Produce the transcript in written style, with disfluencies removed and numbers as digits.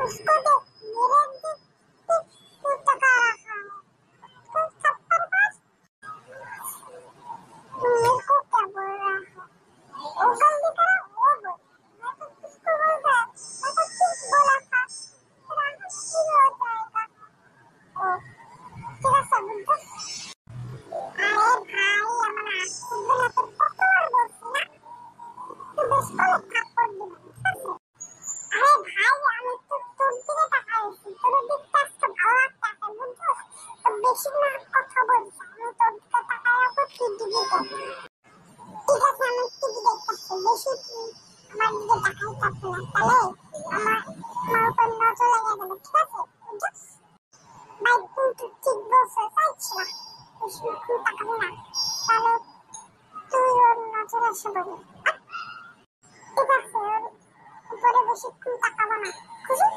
उसको देख मेरे देख तू टका रहा है तो थप्पड़ बस मेरे को क्या बोल रहा है वो गलती करा वो बोल मैं तो किसको बोल रहा मैं तो ठीक बोला था तेरा हंसी हो जाएगा ओ तेरा सबूत अरे भाई আমার আসলে তো কতবার বলছি না তুই বেশ করে থাপ্পড় দিবি ঠিক আছে আরে ভাই আমি তো তোর দিকে তাকাইছি তোর দিকটা তো ভালো লাগতাছে বুঝছস তো বেশি না কথা বলছ আমি তোর দিকে তাকায়া তো টিভি দেখি ঠিক আছে আমি টিভি দেখতাছি বেশি আমার দিকে তাকাইতাছ না তাহলে আমার উপর নজর লেগে যাবে ঠিক আছে বুঝছস ভাই তুই তো ঠিক বলছিস চাইছি না বেশি তাকাবি না তাহলে তুই ওর নজরে এসে পড়বি ঠিক আছে ওর উপরে বেশিক্ষণ তাকাবো না খুশি